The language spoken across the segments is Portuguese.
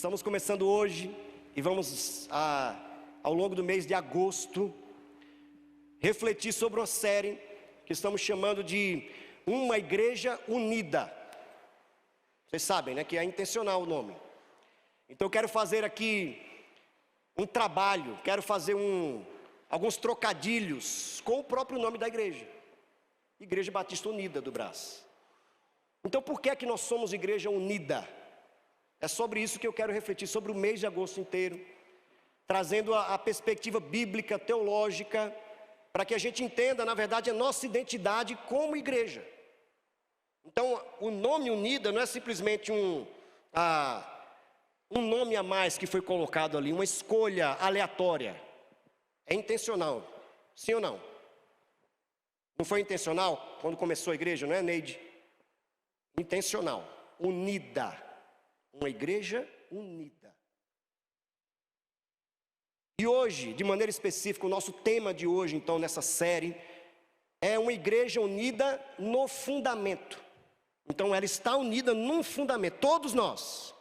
Estamos começando hoje e vamos, ao longo do mês de agosto, refletir sobre uma série que estamos chamando de Uma Igreja Unida. Vocês sabem, né, que é intencional o nome. Então eu quero fazer aqui um trabalho, quero fazer alguns trocadilhos com o próprio nome da igreja. Igreja Batista Unida do Brás. Então por que é que nós somos Igreja Unida? É sobre isso que eu quero refletir, sobre o mês de agosto inteiro, trazendo a perspectiva bíblica, teológica, para que a gente entenda, na verdade, a nossa identidade como igreja. Então, o nome Unida não é simplesmente um nome a mais que foi colocado ali, uma escolha aleatória. É intencional, sim ou não? Não foi intencional quando começou a igreja, não é, Neide? Intencional, unida. Uma igreja unida. E hoje, de maneira específica, o nosso tema de hoje, então, nessa série, é uma igreja unida no fundamento. Então, ela está unida num fundamento, todos nós.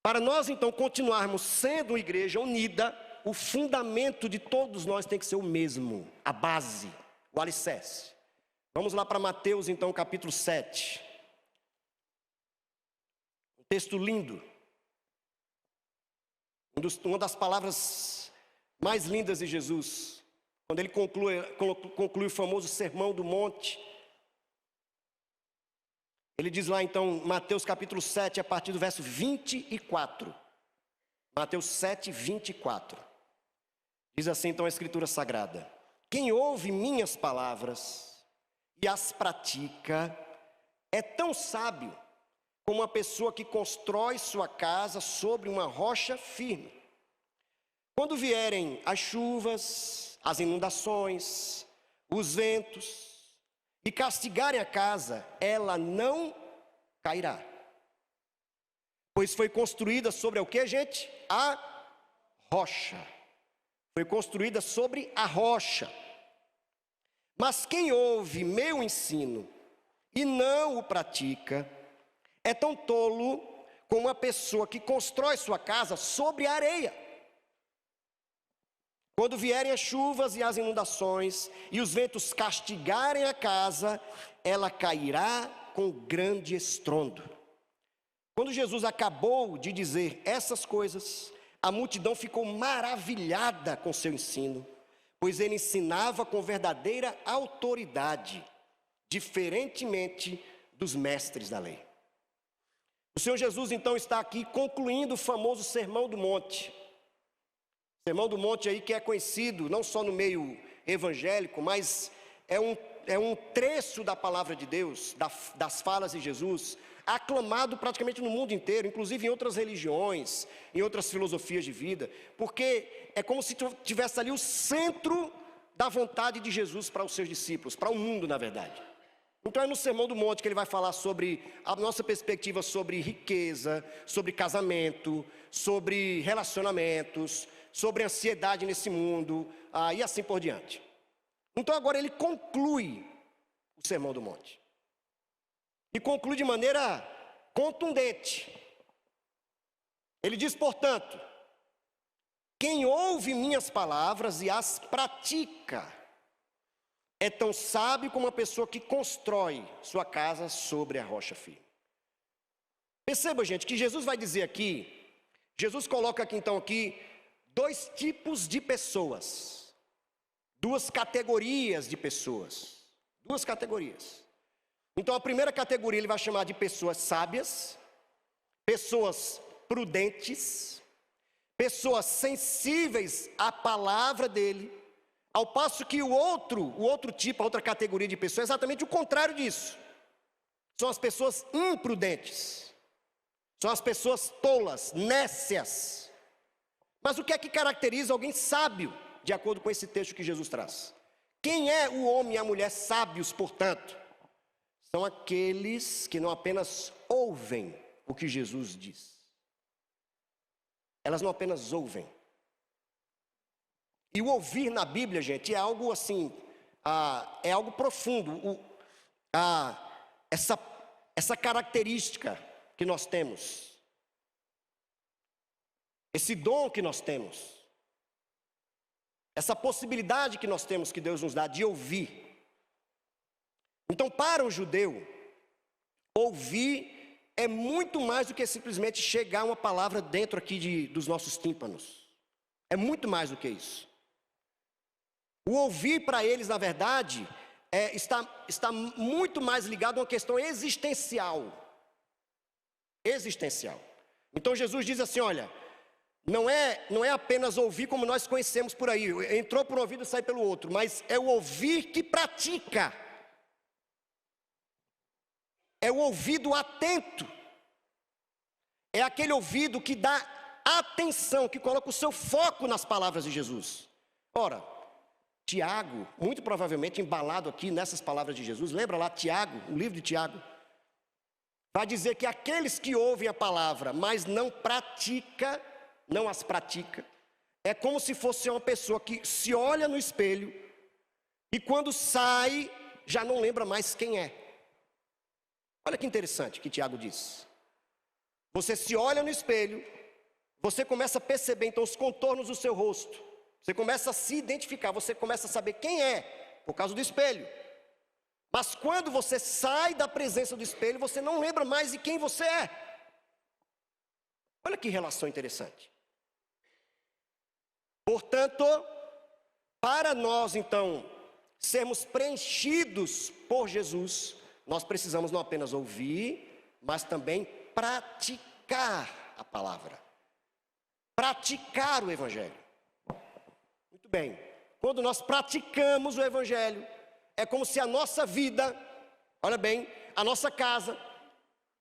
Para nós, então, continuarmos sendo uma igreja unida, o fundamento de todos nós tem que ser o mesmo, a base, o alicerce. Vamos lá para Mateus, então, capítulo 7. Texto lindo, uma das palavras mais lindas de Jesus, quando ele conclui o famoso Sermão do Monte. Ele diz lá então, Mateus capítulo 7, a partir do verso 24. Mateus 7, 24. Diz assim então a Escritura Sagrada: quem ouve minhas palavras e as pratica é tão sábio como uma pessoa que constrói sua casa sobre uma rocha firme. Quando vierem as chuvas, as inundações, os ventos, e castigarem a casa, ela não cairá. Pois foi construída sobre o que, gente? A rocha. Foi construída sobre a rocha. Mas quem ouve meu ensino e não o pratica, é tão tolo como uma pessoa que constrói sua casa sobre a areia. Quando vierem as chuvas e as inundações, e os ventos castigarem a casa, ela cairá com grande estrondo. Quando Jesus acabou de dizer essas coisas, a multidão ficou maravilhada com seu ensino, pois ele ensinava com verdadeira autoridade, diferentemente dos mestres da lei. O Senhor Jesus então está aqui concluindo o famoso Sermão do Monte. Sermão do Monte aí que é conhecido não só no meio evangélico, mas é um trecho da palavra de Deus, das falas de Jesus, aclamado praticamente no mundo inteiro, inclusive em outras religiões, em outras filosofias de vida, porque é como se tivesse ali o centro da vontade de Jesus para os seus discípulos, para o mundo na verdade. Então é no Sermão do Monte que ele vai falar sobre a nossa perspectiva sobre riqueza, sobre casamento, sobre relacionamentos, sobre ansiedade nesse mundo, e assim por diante. Então agora ele conclui o Sermão do Monte. E conclui de maneira contundente. Ele diz, portanto, quem ouve minhas palavras e as pratica, é tão sábio como uma pessoa que constrói sua casa sobre a rocha firme. Perceba, gente, que Jesus vai dizer aqui, Jesus coloca aqui então dois tipos de pessoas, duas categorias de pessoas, duas categorias. Então a primeira categoria ele vai chamar de pessoas sábias, pessoas prudentes, pessoas sensíveis à palavra dele. Ao passo que o outro tipo, a outra categoria de pessoas é exatamente o contrário disso. São as pessoas imprudentes. São as pessoas tolas, nécias. Mas o que é que caracteriza alguém sábio, de acordo com esse texto que Jesus traz? Quem é o homem e a mulher sábios, portanto? São aqueles que não apenas ouvem o que Jesus diz. Elas não apenas ouvem. E o ouvir na Bíblia, gente, é algo assim, é algo profundo. Essa característica que nós temos esse dom que nós temos, essa possibilidade que nós temos, que Deus nos dá de ouvir. Então, para o judeu, ouvir é muito mais do que simplesmente chegar uma palavra dentro aqui dos nossos tímpanos. É muito mais do que isso. O ouvir para eles, na verdade, está muito mais ligado a uma questão existencial. Existencial. Então Jesus diz assim, olha, não é apenas ouvir como nós conhecemos por aí, entrou por um ouvido e sai pelo outro, mas é o ouvir que pratica. É o ouvido atento. É aquele ouvido que dá atenção, que coloca o seu foco nas palavras de Jesus. Ora, Tiago, muito provavelmente embalado aqui nessas palavras de Jesus, lembra lá Tiago, o livro de Tiago, vai dizer que aqueles que ouvem a palavra, mas não as pratica, é como se fosse uma pessoa que se olha no espelho e quando sai, já não lembra mais quem é. Olha que interessante que Tiago diz. Você se olha no espelho, você começa a perceber então os contornos do seu rosto. Você começa a se identificar, você começa a saber quem é, por causa do espelho. Mas quando você sai da presença do espelho, você não lembra mais de quem você é. Olha que relação interessante. Portanto, para nós então sermos preenchidos por Jesus, nós precisamos não apenas ouvir, mas também praticar a palavra. Praticar o Evangelho. Muito bem. Quando nós praticamos o Evangelho, é como se a nossa vida, olha bem, a nossa casa,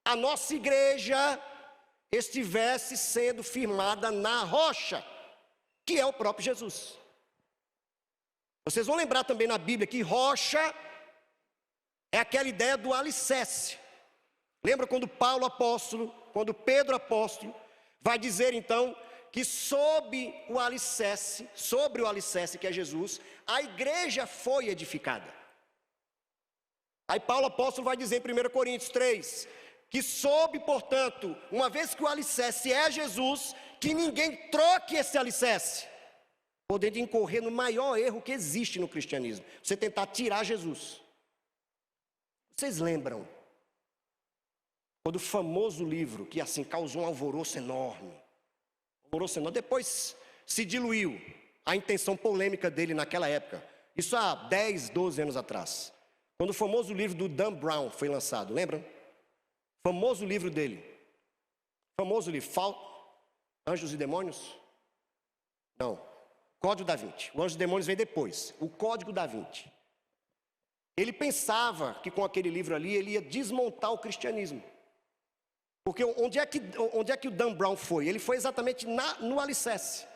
a nossa igreja estivesse sendo firmada na rocha, que é o próprio Jesus. Vocês vão lembrar também na Bíblia que rocha é aquela ideia do alicerce. Lembra quando Paulo apóstolo, quando Pedro apóstolo, vai dizer então que sobre o alicerce que é Jesus, a igreja foi edificada. Aí Paulo apóstolo vai dizer em 1 Coríntios 3, que soube, portanto, uma vez que o alicerce é Jesus, que ninguém troque esse alicerce, podendo incorrer no maior erro que existe no cristianismo, você tentar tirar Jesus. Vocês lembram? Quando o famoso livro, que assim causou um alvoroço enorme, depois se diluiu a intenção polêmica dele naquela época, isso há 10, 12 anos atrás, quando o famoso livro do Dan Brown foi lançado, lembram? Famoso livro dele, Anjos e Demônios? Não, Código da Vinci. O Anjos e Demônios vem depois, o Código da Vinci. Ele pensava que com aquele livro ali ele ia desmontar o cristianismo. Porque onde é que o Dan Brown foi? Ele foi exatamente no alicerce.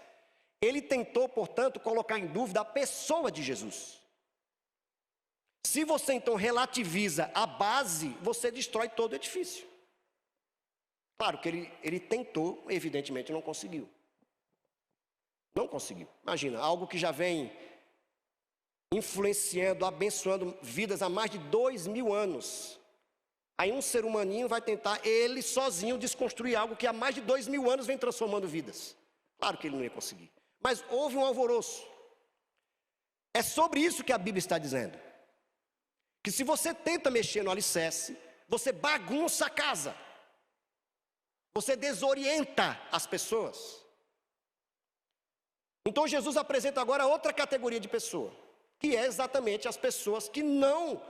Ele tentou, portanto, colocar em dúvida a pessoa de Jesus. Se você então relativiza a base, você destrói todo o edifício. Claro que ele tentou, evidentemente não conseguiu. Não conseguiu. Imagina, algo que já vem influenciando, abençoando vidas há mais de 2000 anos. Aí um ser humaninho vai tentar, ele sozinho, desconstruir algo que há mais de 2000 anos vem transformando vidas. Claro que ele não ia conseguir. Mas houve um alvoroço. É sobre isso que a Bíblia está dizendo. Que se você tenta mexer no alicerce, você bagunça a casa. Você desorienta as pessoas. Então Jesus apresenta agora outra categoria de pessoa, que é exatamente as pessoas que não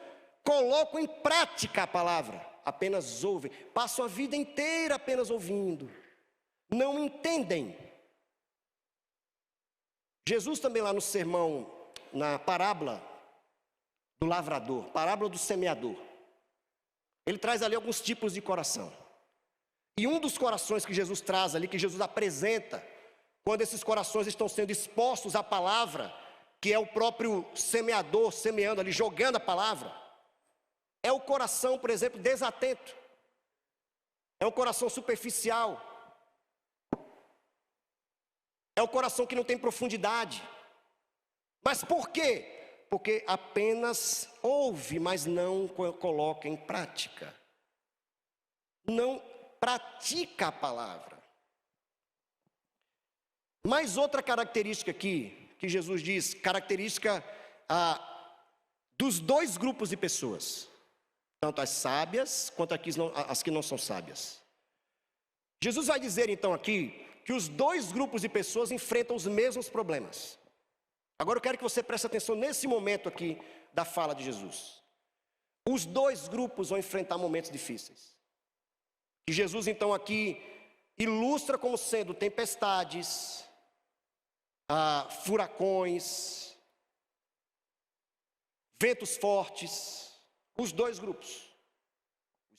colocam em prática a palavra, apenas ouvem, passam a vida inteira apenas ouvindo, não entendem. Jesus também lá no sermão, na parábola do lavrador, parábola do semeador, ele traz ali alguns tipos de coração. E um dos corações que Jesus traz ali, que Jesus apresenta, quando esses corações estão sendo expostos à palavra, que é o próprio semeador semeando ali, jogando a palavra, é o coração, por exemplo, desatento. É um coração superficial. É o coração que não tem profundidade. Mas por quê? Porque apenas ouve, mas não coloca em prática. Não pratica a palavra. Mais outra característica aqui, que Jesus diz, característica dos dois grupos de pessoas, tanto as sábias quanto as que não são sábias. Jesus vai dizer então aqui que os dois grupos de pessoas enfrentam os mesmos problemas. Agora eu quero que você preste atenção nesse momento aqui da fala de Jesus. Os dois grupos vão enfrentar momentos difíceis. E Jesus então aqui ilustra como sendo tempestades, furacões, ventos fortes, os dois grupos,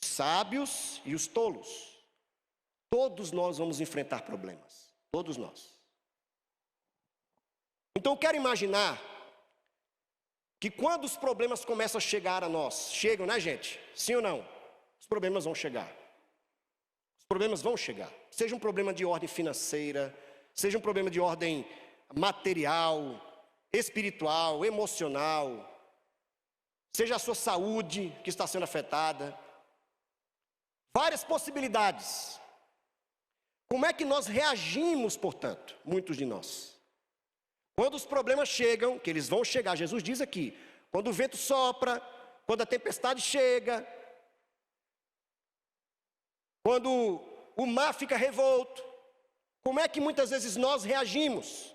os sábios e os tolos. Todos nós vamos enfrentar problemas, todos nós. Então eu quero imaginar que quando os problemas começam a chegar a nós, chegam, né, gente? Sim ou não? Os problemas vão chegar. Os problemas vão chegar. Seja um problema de ordem financeira, seja um problema de ordem material, espiritual, emocional, seja a sua saúde que está sendo afetada. Várias possibilidades. Como é que nós reagimos, portanto, muitos de nós? Quando os problemas chegam, que eles vão chegar, Jesus diz aqui, quando o vento sopra, quando a tempestade chega, quando o mar fica revolto, como é que muitas vezes nós reagimos?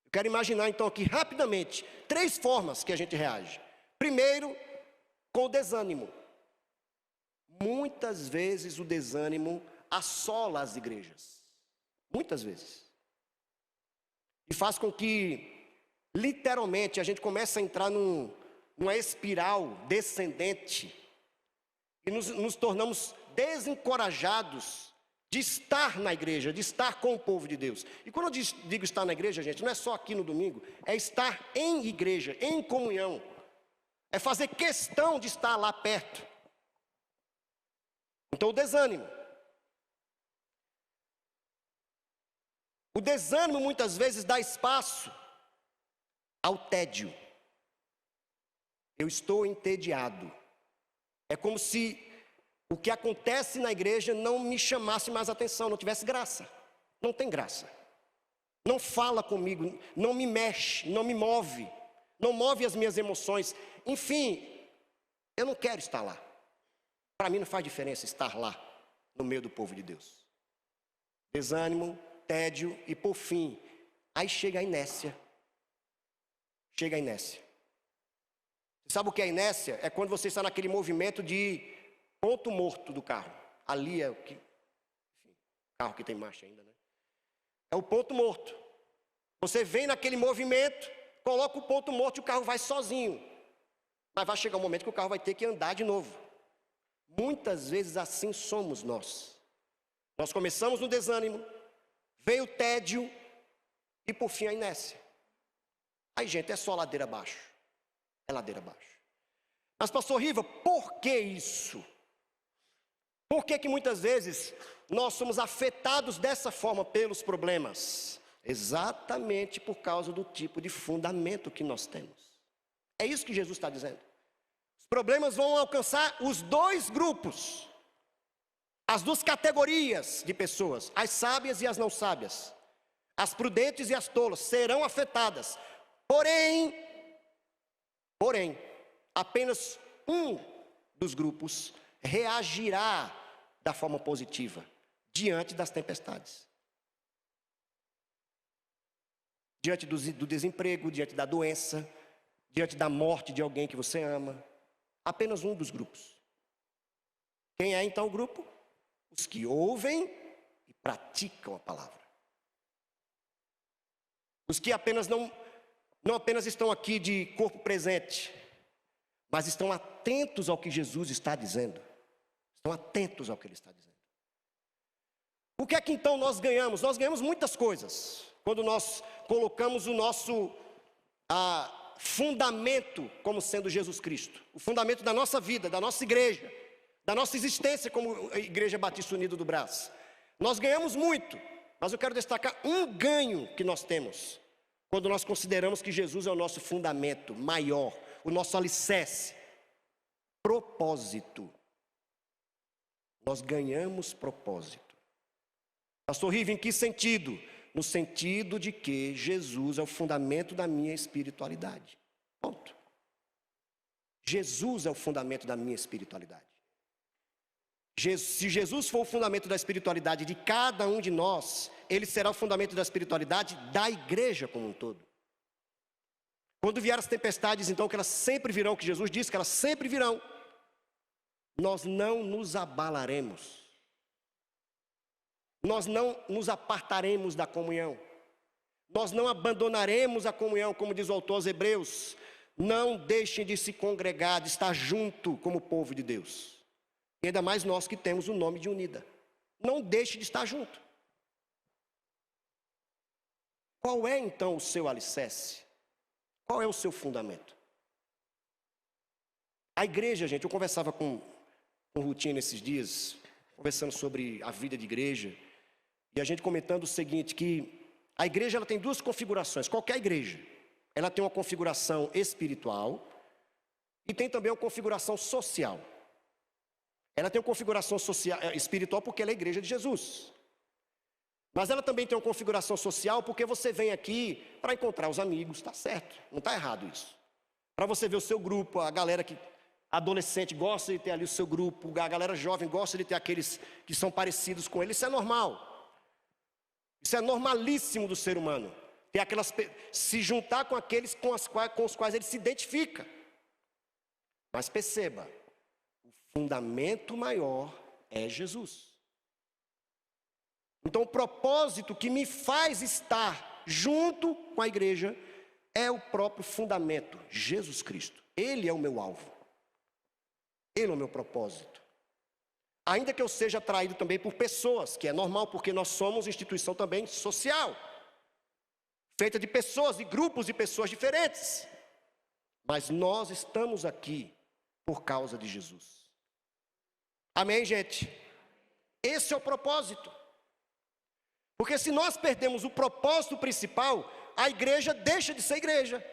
Eu quero imaginar então aqui rapidamente 3 formas que a gente reage. Primeiro, com o desânimo. Muitas vezes o desânimo assola as igrejas, muitas vezes, e faz com que, literalmente, a gente comece a entrar numa espiral descendente, e nos tornamos desencorajados de estar na igreja, de estar com o povo de Deus. E quando eu digo estar na igreja, gente, não é só aqui no domingo, é estar em igreja, em comunhão, é fazer questão de estar lá perto. Então o desânimo. O desânimo muitas vezes dá espaço ao tédio. Eu estou entediado. É como se o que acontece na igreja não me chamasse mais atenção, não tivesse graça. Não tem graça. Não fala comigo, não me mexe, não me move, não move as minhas emoções. Enfim, eu não quero estar lá. Para mim não faz diferença estar lá, no meio do povo de Deus. Desânimo, tédio e por fim, aí chega a inércia. Chega a inércia. Você sabe o que é inércia? É quando você está naquele movimento de ponto morto do carro. Ali é o que, enfim, carro que tem marcha ainda, né? É o ponto morto. Você vem naquele movimento, coloca o ponto morto e o carro vai sozinho. Mas vai chegar um momento que o carro vai ter que andar de novo. Muitas vezes assim somos nós. Nós começamos no desânimo, vem o tédio e por fim a inércia. Aí, gente, é só ladeira abaixo. É ladeira abaixo. Mas, pastor Riva, por que isso? Por que muitas vezes nós somos afetados dessa forma pelos problemas? Exatamente por causa do tipo de fundamento que nós temos. É isso que Jesus está dizendo. Os problemas vão alcançar os dois grupos. As duas categorias de pessoas, as sábias e as não sábias, as prudentes e as tolas, serão afetadas. Porém, apenas um dos grupos reagirá da forma positiva diante das tempestades. Diante do desemprego, diante da doença, diante da morte de alguém que você ama. Apenas um dos grupos. Quem é então o grupo? Os que ouvem e praticam a palavra. Os que não apenas estão aqui de corpo presente, mas estão atentos ao que Jesus está dizendo. Estão atentos ao que Ele está dizendo. O que é que então nós ganhamos? Nós ganhamos muitas coisas quando nós colocamos o nosso fundamento como sendo Jesus Cristo. O fundamento da nossa vida, da nossa igreja, da nossa existência como Igreja Batista Unida do Brás. Nós ganhamos muito, mas eu quero destacar um ganho que nós temos quando nós consideramos que Jesus é o nosso fundamento maior, o nosso alicerce. Propósito. Nós ganhamos propósito. Pastor Riva, em que sentido? no sentido de que Jesus é o fundamento da minha espiritualidade. Ponto. Jesus é o fundamento da minha espiritualidade. Se Jesus for o fundamento da espiritualidade de cada um de nós, Ele será o fundamento da espiritualidade da igreja como um todo. Quando vier as tempestades, então, que elas sempre virão, que Jesus disse que elas sempre virão, nós não nos abalaremos. Nós não nos apartaremos da comunhão. Nós não abandonaremos a comunhão, como diz o autor aos Hebreus. Não deixem de se congregar, de estar junto como povo de Deus. E ainda mais nós que temos o nome de unida. Não deixe de estar junto. Qual é então o seu alicerce? Qual é o seu fundamento? A igreja, gente, eu conversava com Rutinha nesses dias, conversando sobre a vida de igreja, e a gente comentando o seguinte, que a igreja ela tem duas configurações, qualquer igreja. Ela tem uma configuração espiritual e tem também uma configuração social. Ela tem uma configuração espiritual porque ela é a igreja de Jesus. Mas ela também tem uma configuração social porque você vem aqui para encontrar os amigos, está certo, não está errado isso. Para você ver o seu grupo, a galera que adolescente gosta de ter ali o seu grupo, a galera jovem gosta de ter aqueles que são parecidos com ele, isso é normal. Isso é normalíssimo do ser humano. Ter se juntar com aqueles com os quais ele se identifica. Mas perceba, o fundamento maior é Jesus. Então o propósito que me faz estar junto com a igreja é o próprio fundamento, Jesus Cristo. Ele é o meu alvo. Ele é o meu propósito. Ainda que eu seja atraído também por pessoas, que é normal, porque nós somos instituição também social, feita de pessoas, de grupos de pessoas diferentes. Mas nós estamos aqui por causa de Jesus. Amém, gente? Esse é o propósito. Porque se nós perdemos o propósito principal, a igreja deixa de ser igreja.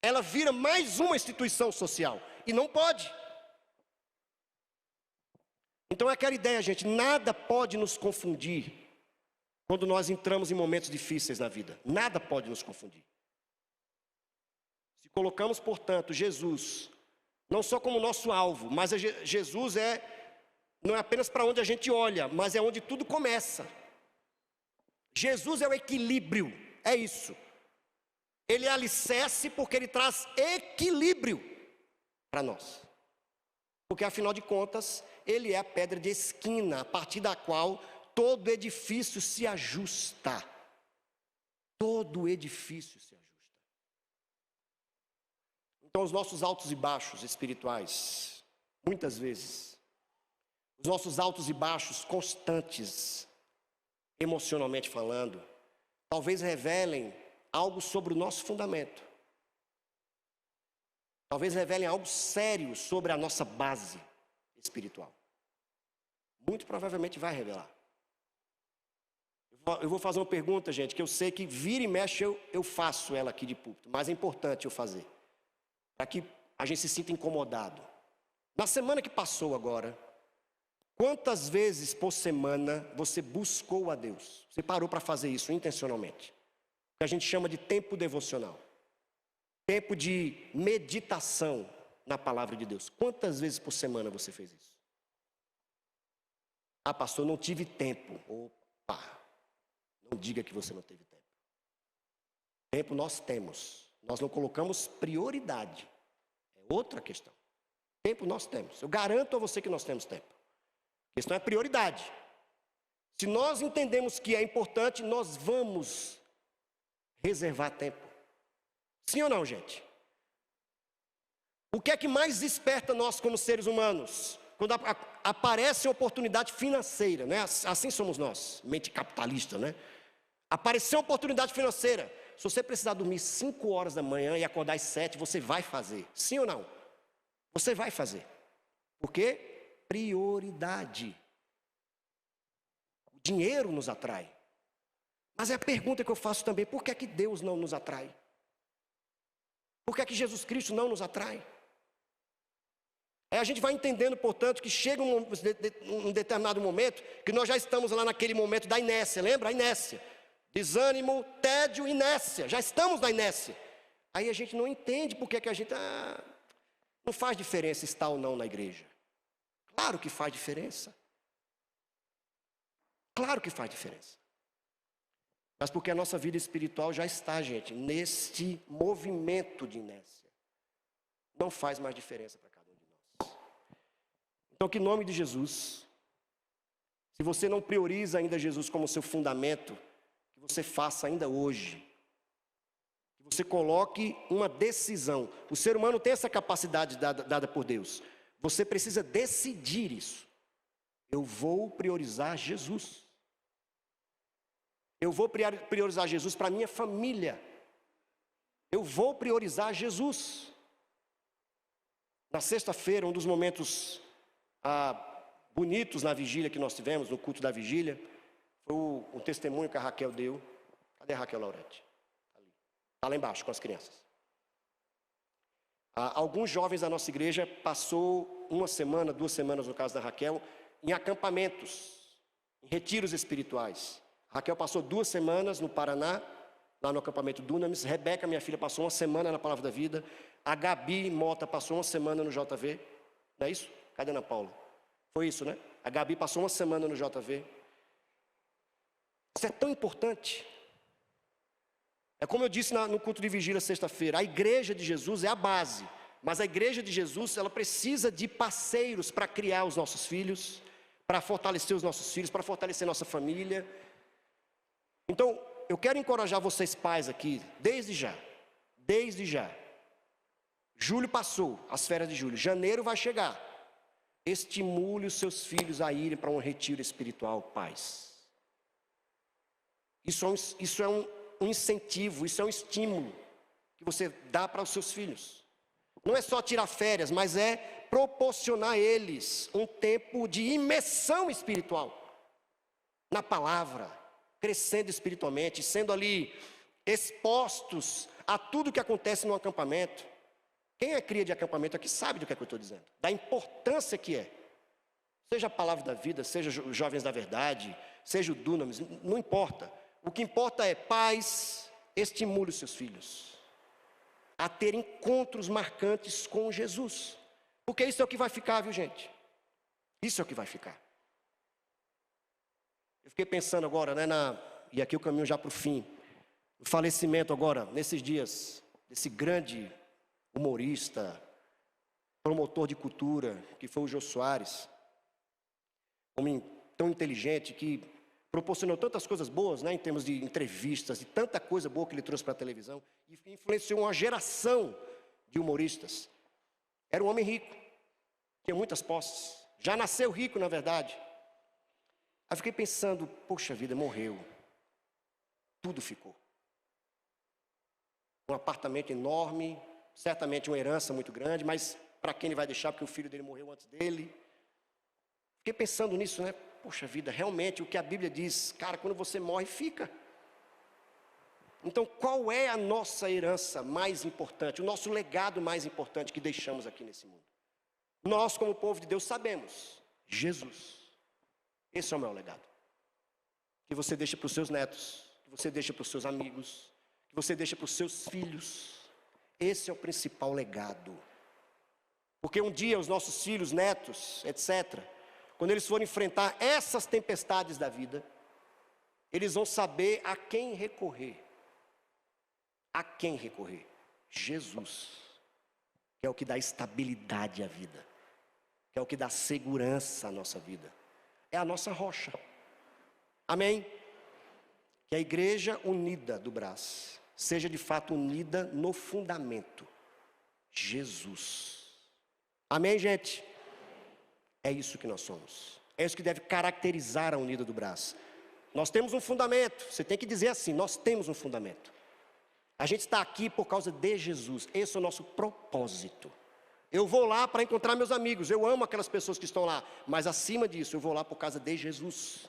Ela vira mais uma instituição social. E não pode. Então é aquela ideia, gente, nada pode nos confundir quando nós entramos em momentos difíceis na vida. Nada pode nos confundir. Se colocamos, portanto, Jesus, não só como nosso alvo, mas Jesus não é apenas para onde a gente olha, mas é onde tudo começa. Jesus é o equilíbrio, é isso. Ele é alicerce porque ele traz equilíbrio para nós. Porque afinal de contas, ele é a pedra de esquina, a partir da qual todo edifício se ajusta. Todo edifício se ajusta. Então os nossos altos e baixos espirituais, muitas vezes, os nossos altos e baixos constantes, emocionalmente falando, talvez revelem algo sobre o nosso fundamento. Talvez revelem algo sério sobre a nossa base espiritual. Muito provavelmente vai revelar. Eu vou fazer uma pergunta, gente, que eu sei que vira e mexe eu faço ela aqui de púlpito, mas é importante eu fazer, para que a gente se sinta incomodado. Na semana que passou agora, quantas vezes por semana você buscou a Deus? Você parou para fazer isso intencionalmente? O que a gente chama de tempo devocional. Tempo de meditação na palavra de Deus. Quantas vezes por semana você fez isso? Ah, pastor, não tive tempo. Opa, não diga que você não teve tempo. Tempo nós temos. Nós não colocamos prioridade. É outra questão. Tempo nós temos. Eu garanto a você que nós temos tempo. A questão é prioridade. Se nós entendemos que é importante, nós vamos reservar tempo. Sim ou não, gente? O que é que mais desperta nós como seres humanos? Quando aparece oportunidade financeira, né? Assim somos nós, mente capitalista, né? Apareceu oportunidade financeira. Se você precisar dormir 5 horas da manhã e acordar às 7, você vai fazer. Sim ou não? Você vai fazer. Por quê? Prioridade. O dinheiro nos atrai. Mas é a pergunta que eu faço também, por que é que Deus não nos atrai? Por que é que Jesus Cristo não nos atrai? Aí a gente vai entendendo, portanto, que chega um determinado momento, que nós já estamos lá naquele momento da inércia, lembra? A inércia. desânimo, tédio, inércia. Já estamos na inércia. Aí a gente não entende porque que a gente... não faz diferença estar ou não na igreja. Claro que faz diferença. Claro que faz diferença. Mas porque a nossa vida espiritual já está, gente, neste movimento de inércia. Não faz mais diferença para cada um de nós. Então, que em nome de Jesus, se você não prioriza ainda Jesus como seu fundamento, que você faça ainda hoje. Que você coloque uma decisão. O ser humano tem essa capacidade dada por Deus. Você precisa decidir isso. Eu vou priorizar Jesus. Eu vou priorizar Jesus para a minha família. Eu vou priorizar Jesus. Na sexta-feira, um dos momentos bonitos na vigília que nós tivemos, no culto da vigília, foi um testemunho que a Raquel deu. Cadê a Raquel Laurete? Está lá embaixo com as crianças. Alguns jovens da nossa igreja passou 1 semana, 2 semanas no caso da Raquel, em acampamentos, em retiros espirituais. A Raquel passou 2 semanas no Paraná, lá no acampamento Dunamis. Rebeca, minha filha, passou 1 semana na Palavra da Vida. A Gabi Mota passou 1 semana no JV. Não é isso? Cadê a Ana Paula? Foi isso, né? A Gabi passou 1 semana no JV. Isso é tão importante. É como eu disse no culto de vigília sexta-feira, a igreja de Jesus é a base, mas a igreja de Jesus, ela precisa de parceiros para criar os nossos filhos, para fortalecer os nossos filhos, para fortalecer nossa família. Então, eu quero encorajar vocês pais aqui, desde já. Julho passou, as férias de julho, janeiro vai chegar. Estimule os seus filhos a irem para um retiro espiritual, pais. Isso é um incentivo, isso é um estímulo que você dá para os seus filhos. Não é só tirar férias, mas é proporcionar a eles um tempo de imersão espiritual na palavra, crescendo espiritualmente, sendo ali expostos a tudo que acontece no acampamento. Quem é cria de acampamento aqui sabe do que é que eu estou dizendo, da importância que é. Seja a Palavra da Vida, seja os Jovens da Verdade, seja o Dunamis, não importa. O que importa é, pais, estimule os seus filhos a ter encontros marcantes com Jesus. Porque isso é o que vai ficar, viu, gente? Isso é o que vai ficar. Eu fiquei pensando agora, né, e aqui o caminho já para o fim. O falecimento agora, nesses dias, desse grande humorista, promotor de cultura, que foi o Jô Soares. Homem tão inteligente que proporcionou tantas coisas boas, né, em termos de entrevistas, e tanta coisa boa que ele trouxe para a televisão, e influenciou uma geração de humoristas. Era um homem rico, tinha muitas posses, já nasceu rico, na verdade. Aí fiquei pensando, poxa vida, morreu, tudo ficou. Um apartamento enorme, certamente uma herança muito grande, mas para quem ele vai deixar, porque o filho dele morreu antes dele. Fiquei pensando nisso, né? Poxa vida, realmente o que a Bíblia diz, cara, quando você morre, fica. Então, qual é a nossa herança mais importante, o nosso legado mais importante que deixamos aqui nesse mundo? Nós, como povo de Deus, sabemos, Jesus. Esse é o meu legado. Que você deixa para os seus netos, que você deixa para os seus amigos, que você deixa para os seus filhos. Esse é o principal legado. Porque um dia os nossos filhos, netos, etc., quando eles forem enfrentar essas tempestades da vida, eles vão saber a quem recorrer. A quem recorrer? Jesus, que é o que dá estabilidade à vida, que é o que dá segurança à nossa vida. É a nossa rocha. Amém? Que a igreja unida do Brás seja de fato unida no fundamento, Jesus. Amém, gente? É isso que nós somos. É isso que deve caracterizar a unida do Brás. Nós temos um fundamento. Você tem que dizer assim, nós temos um fundamento. A gente está aqui por causa de Jesus. Esse é o nosso propósito. Eu vou lá para encontrar meus amigos. Eu amo aquelas pessoas que estão lá. Mas acima disso, eu vou lá por causa de Jesus.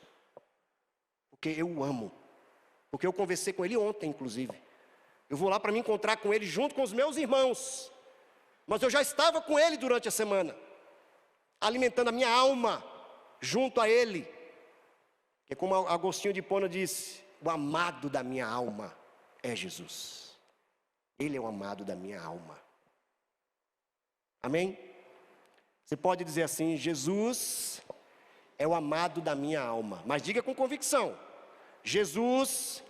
Porque eu o amo. Porque eu conversei com ele ontem, inclusive. Eu vou lá para me encontrar com ele junto com os meus irmãos. Mas eu já estava com ele durante a semana, alimentando a minha alma junto a ele. Que como Agostinho de Hipona disse, o amado da minha alma é Jesus. Ele é o amado da minha alma. Amém? Você pode dizer assim: Jesus é o amado da minha alma. Mas diga com convicção: Jesus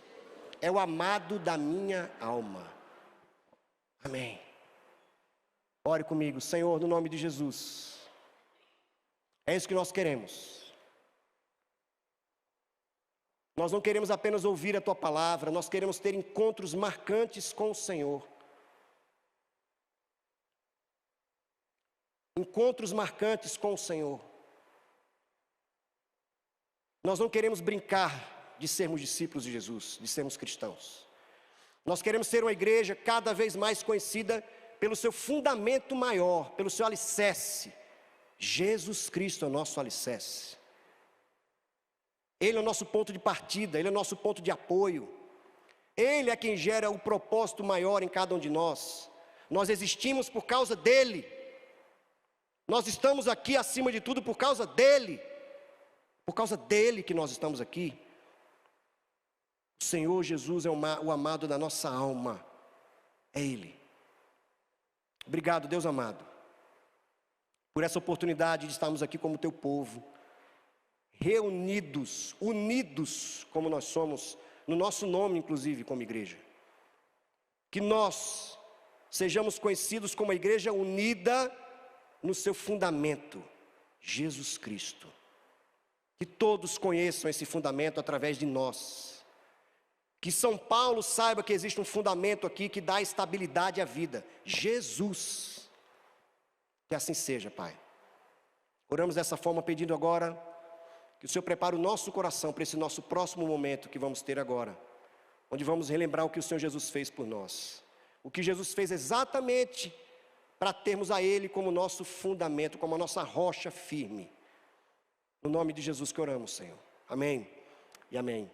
é o amado da minha alma. Amém. Ore comigo. Senhor, no nome de Jesus, é isso que nós queremos. Nós não queremos apenas ouvir a Tua palavra, nós queremos ter encontros marcantes com o Senhor. Encontros marcantes com o Senhor. Nós não queremos brincar de sermos discípulos de Jesus, de sermos cristãos. Nós queremos ser uma igreja cada vez mais conhecida pelo seu fundamento maior, pelo seu alicerce. Jesus Cristo é o nosso alicerce. Ele é o nosso ponto de partida, Ele é o nosso ponto de apoio. Ele é quem gera o propósito maior em cada um de nós. Nós existimos por causa dEle. Nós estamos aqui acima de tudo por causa dEle. Por causa dEle que nós estamos aqui. O Senhor Jesus é o amado da nossa alma. É Ele. Obrigado, Deus amado, por essa oportunidade de estarmos aqui como Teu povo. Reunidos, unidos como nós somos, no nosso nome inclusive como igreja. Que nós sejamos conhecidos como uma igreja unida no seu fundamento, Jesus Cristo. Que todos conheçam esse fundamento através de nós. Que São Paulo saiba que existe um fundamento aqui que dá estabilidade à vida, Jesus. Que assim seja, Pai. Oramos dessa forma pedindo agora que o Senhor prepare o nosso coração para esse nosso próximo momento que vamos ter agora, onde vamos relembrar o que o Senhor Jesus fez por nós. O que Jesus fez exatamente para termos a Ele como nosso fundamento, como a nossa rocha firme. No nome de Jesus que oramos, Senhor. Amém e amém.